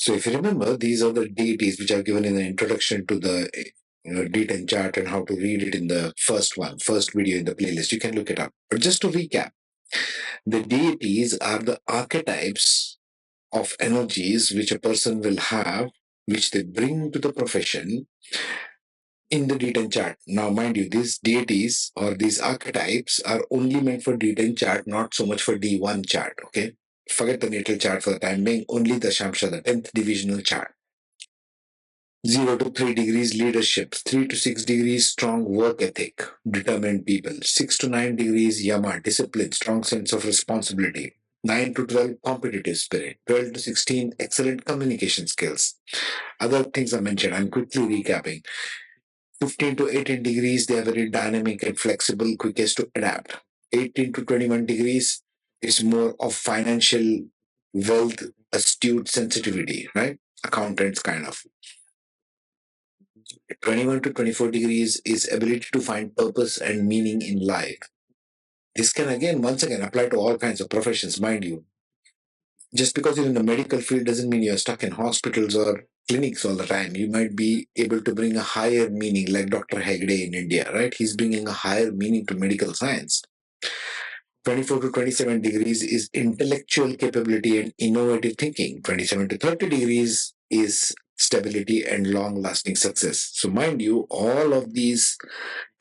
So if you remember, these are the deities which are given in the introduction to the D10 chart and how to read it in the first video in the playlist. You can look it up. But just to recap, the deities are the archetypes of energies which a person will have, which they bring to the profession in the D10 chart. Now, mind you, these deities or these archetypes are only meant for D10 chart, not so much for D1 chart. Okay, forget the natal chart for the time being. Only the Shamsha, the 10th divisional chart. 0 to 3 degrees leadership, 3 to 6 degrees strong work ethic, determined people, 6 to 9 degrees Yama, discipline, strong sense of responsibility, 9 to 12 competitive spirit, 12 to 16 excellent communication skills. Other things are mentioned. I'm quickly recapping. 15 to 18 degrees, they are very dynamic and flexible, quickest to adapt. 18 to 21 degrees is more of financial wealth, astute sensitivity, right? Accountants kind of. 21 to 24 degrees is ability to find purpose and meaning in life. This can once again apply to all kinds of professions, mind you. Just because you're in the medical field doesn't mean you're stuck in hospitals or clinics all the time. You might be able to bring a higher meaning, like Dr. Hegde in India, right? He's bringing a higher meaning to medical science. 24 to 27 degrees is intellectual capability and innovative thinking. 27 to 30 degrees is stability and long lasting success. So, mind you, all of these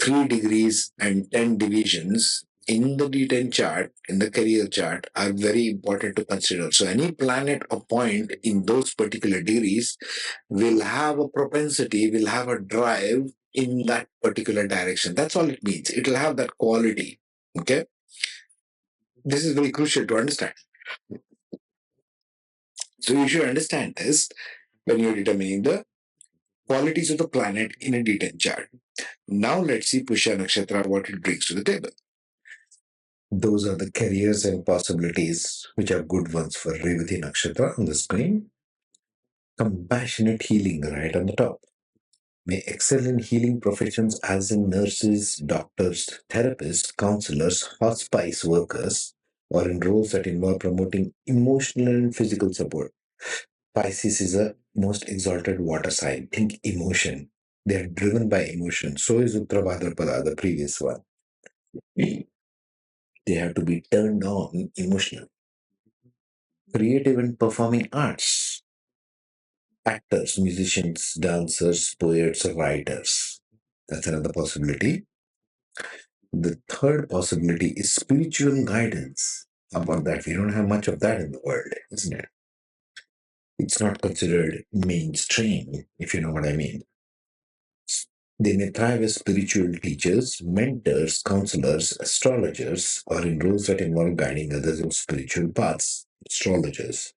3 degrees and 10 divisions in the D10 chart, in the career chart, are very important to consider. So, any planet or point in those particular degrees will have a propensity, will have a drive in that particular direction. That's all it means. It will have that quality. Okay. This is very crucial to understand. So, you should understand this when you're determining the qualities of the planet in a D10 chart. Now, let's see Pushya Nakshatra, what it brings to the table. Those are the careers and possibilities which are good ones for Revati Nakshatra on the screen. Compassionate healing right on the top. May excel in healing professions as in nurses, doctors, therapists, counselors, hospice workers, or in roles that involve promoting emotional and physical support. Pisces is a most exalted water sign. Think emotion. They are driven by emotion. So is Uttara Bhadrapada, the previous one. They have to be turned on emotional. Creative and performing arts. Actors, musicians, dancers, poets, writers. That's another possibility. The third possibility is spiritual guidance. About that, we don't have much of that in the world, isn't it? It's not considered mainstream, if you know what I mean. They may thrive as spiritual teachers, mentors, counselors, astrologers, or in roles that involve guiding others in spiritual paths. Astrologers.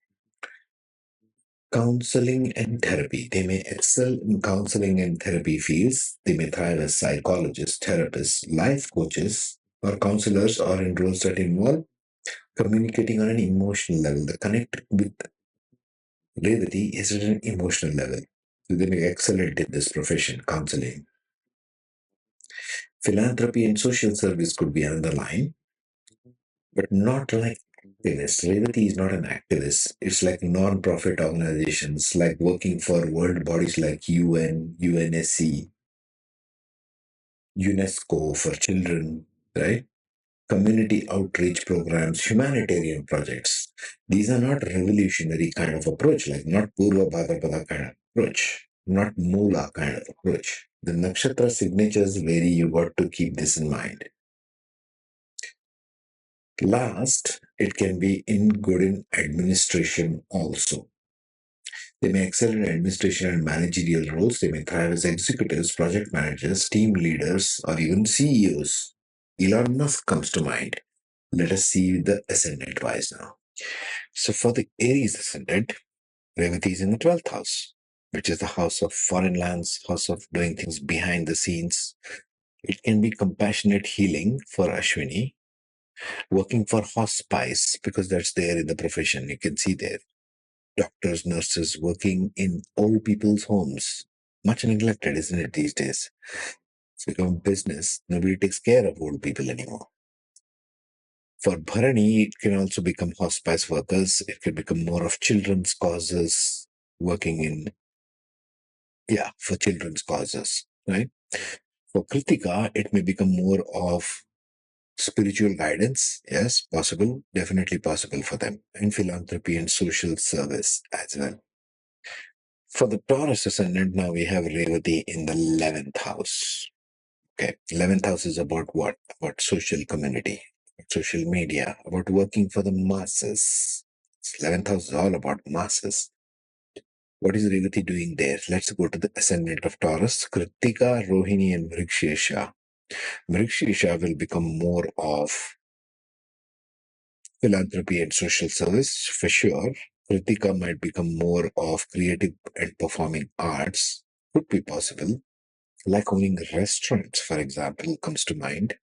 Counseling and therapy. They may excel in counseling and therapy fields. They may thrive as psychologists, therapists, life coaches, or counselors, or in roles that involve communicating on an emotional level. The connect with Revati is at an emotional level. So they may excel in this profession, counseling. Philanthropy and social service could be another line, but not like activists. Revati is not an activist. It's like non-profit organizations, like working for world bodies like UN, UNSC, UNESCO for children, right? Community outreach programs, humanitarian projects. These are not revolutionary kind of approach, like not Purva Bhadrapada kind of approach, not Mula kind of approach. The nakshatra signatures vary, you got to keep this in mind. Last, it can be good in administration also. They may excel in administration and managerial roles. They may thrive as executives, project managers, team leaders, or even CEOs. Elon Musk comes to mind. Let us see the ascendant wise now. So for the Aries ascendant, Revati is in the 12th house, which is the house of foreign lands, house of doing things behind the scenes. It can be compassionate healing for Ashwini, working for hospice, because that's there in the profession. You can see there. Doctors, nurses working in old people's homes. Much neglected, isn't it, these days? It's become business. Nobody takes care of old people anymore. For Bharani, it can also become hospice workers. It can become more of children's causes, working in, for children's causes, right? For Kritika, it may become more of spiritual guidance. Yes, possible, definitely possible for them. And philanthropy and social service as well. For the Taurus ascendant, now we have Revati in the 11th house. Okay, 11th house is about what? About social community, about social media, about working for the masses. 11th house is all about masses. What is Revati doing there? Let's go to the ascendant of Taurus. Kritika, Rohini, and Vrikshisha. Vrikshisha will become more of philanthropy and social service for sure. Kritika might become more of creative and performing arts. Could be possible. Like owning restaurants, for example, comes to mind.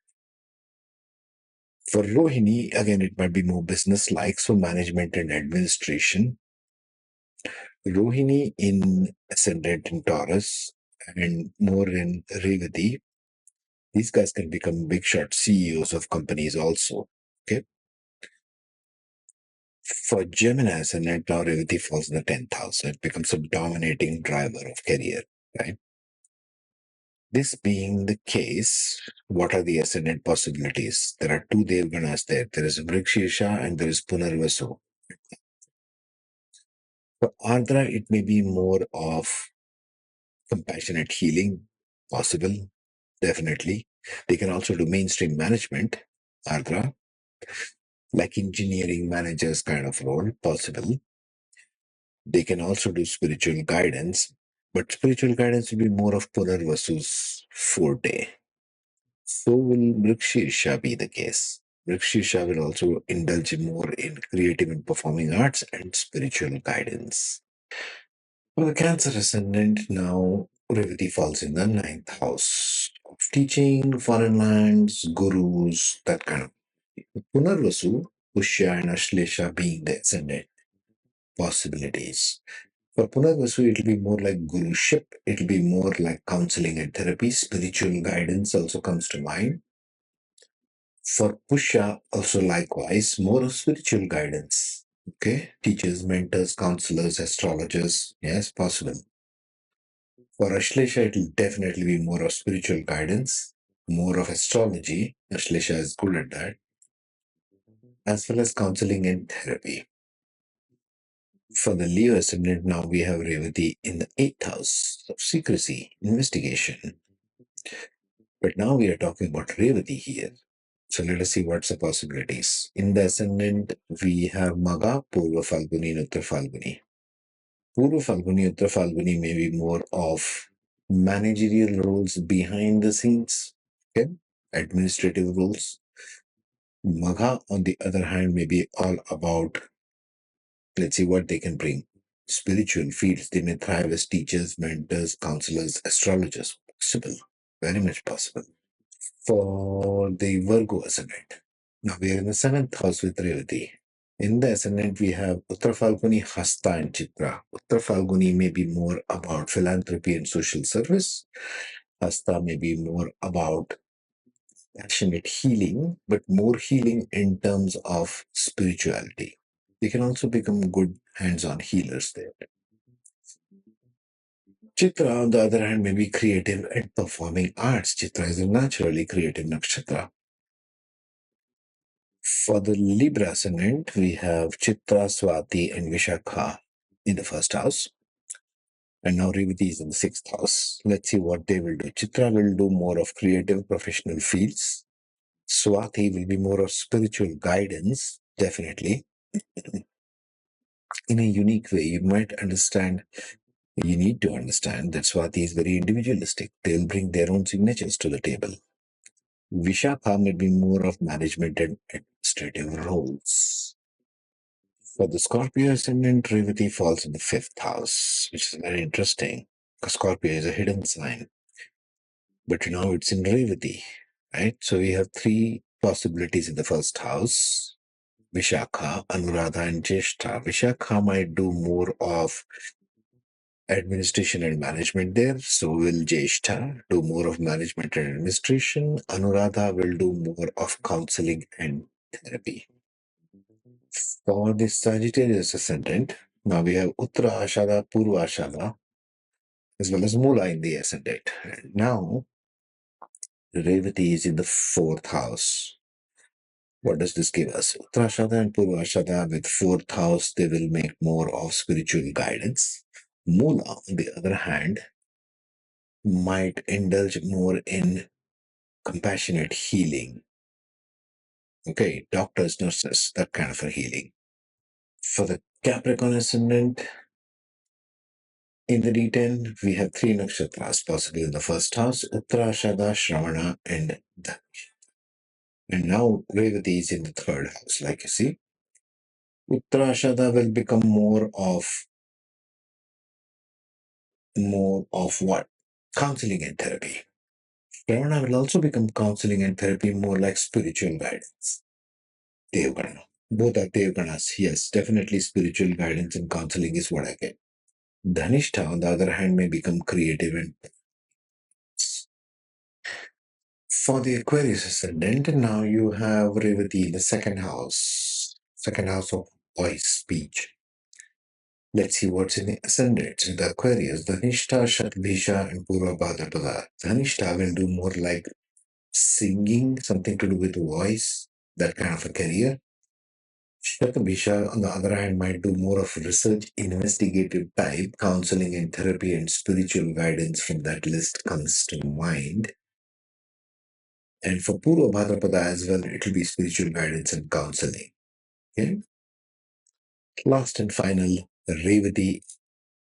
For Rohini, again, it might be more business-like, so management and administration. Rohini in Ascendant in Taurus and more in Revati. These guys can become big shot CEOs of companies also. Okay. For Gemini Ascendant, now Revati falls in the 10th house. So it becomes a dominating driver of career, right? This being the case, what are the ascendant possibilities? There are two Devganas there. There is Vrikshisha and there is Punarvasu. For Ardra, it may be more of compassionate healing, possible, definitely. They can also do mainstream management, Ardra, like engineering managers kind of role, possible. They can also do spiritual guidance, but spiritual guidance will be more of Punarvasu's forte. So will Vrikshisha be the case. Vrikshisha will also indulge more in creative and performing arts and spiritual guidance. For the Cancer ascendant, now Revati falls in the 9th house of teaching, foreign lands, gurus, that kind of. Punarvasu, Pushya, and Ashlesha being the ascendant possibilities. For Punarvasu, it'll be more like guruship, it'll be more like counseling and therapy, spiritual guidance also comes to mind. For Pushya, also likewise, more of spiritual guidance. Okay, teachers, mentors, counselors, astrologers, yes, possible. For Ashlesha, it will definitely be more of spiritual guidance, more of astrology. Ashlesha is good at that, as well as counseling and therapy. For the Leo ascendant, now we have Revati in the 8th house of secrecy, investigation. But now we are talking about Revati here. So let us see what's the possibilities. In the ascendant, we have Maga, Purva Falguni, and Uttar Falguni. Purva Falguni, Uttar Falguni may be more of managerial roles behind the scenes, okay? Administrative roles. Magha, on the other hand, may be all about, let's see what they can bring. Spiritual fields, they may thrive as teachers, mentors, counselors, astrologers. Possible, very much possible. For the Virgo ascendant, now we are in the 7th house with Revati. In the ascendant, we have Uttar Falguni, Hasta, and Chitra. Uttar Falguni may be more about philanthropy and social service. Hasta may be more about passionate healing, but more healing in terms of spirituality. They can also become good hands on healers there. Chitra, on the other hand, may be creative and performing arts. Chitra is a naturally creative nakshatra. For the Libra ascendant, we have Chitra, Swati, and Vishakha in the first house. And now Revati is in the 6th house. Let's see what they will do. Chitra will do more of creative professional fields. Swati will be more of spiritual guidance, definitely. In a unique way, you might understand, you need to understand that Swati is very individualistic. They'll bring their own signatures to the table. Vishakha may be more of management and administrative roles. For the Scorpio ascendant, Revati falls in the 5th house, which is very interesting because Scorpio is a hidden sign. But now it's in Revati, right? So we have three possibilities in the first house: Vishakha, Anuradha, and Jyeshtha. Vishakha might do more of administration and management there. So will Jyeshtha do more of management and administration. Anuradha will do more of counseling and therapy. For the Sagittarius ascendant, Now we have Uttara Ashada, Purva Ashada, as well as Mula in the ascendant. And now Revati is in the fourth house. What does this give us? Uttarashada and Purvashada with fourth house, they will make more of spiritual guidance. Mula, on the other hand, might indulge more in compassionate healing. Okay, doctors, nurses, that kind of a healing. For the Capricorn ascendant, in the D10, we have 3 nakshatras possible in the first house, Uttarashada, Shravana, and Dhanush. And now Revati is in the third house, like you see. Uttarashada will become more of what? Counseling and therapy. Shravana will also become counseling and therapy, more like spiritual guidance. Devgana. Both are Devganas. Yes, definitely spiritual guidance and counseling is what I get. Dhanishta, on the other hand, may become creative and for the Aquarius ascendant, now you have Revati in the second house of voice, speech. Let's see what's in the ascendant. In the Aquarius, Dhanishta, Shatabhisha, and Purva Bhadrapada. Dhanishta will do more like singing, something to do with voice, that kind of a career. Shatabhisha, on the other hand, might do more of research, investigative type, counseling and therapy and spiritual guidance from that list comes to mind. And for Purva Bhadrapada as well, it will be spiritual guidance and counseling. Okay? Last and final, Revati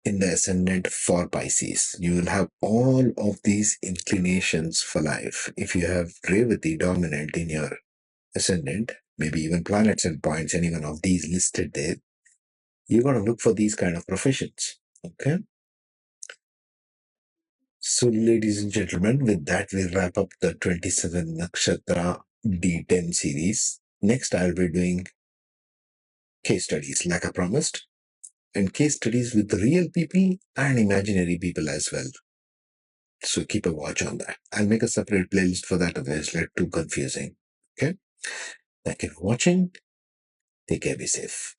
in the ascendant for Pisces. You will have all of these inclinations for life. If you have Revati dominant in your ascendant, maybe even planets and points, any one of these listed there, you're going to look for these kind of professions. Okay? So, ladies and gentlemen, with that, we wrap up the 27 Nakshatra D10 series. Next, I'll be doing case studies, like I promised, and case studies with real people and imaginary people as well. So keep a watch on that. I'll make a separate playlist for that, otherwise it's too confusing. Okay? Thank you for watching. Take care, be safe.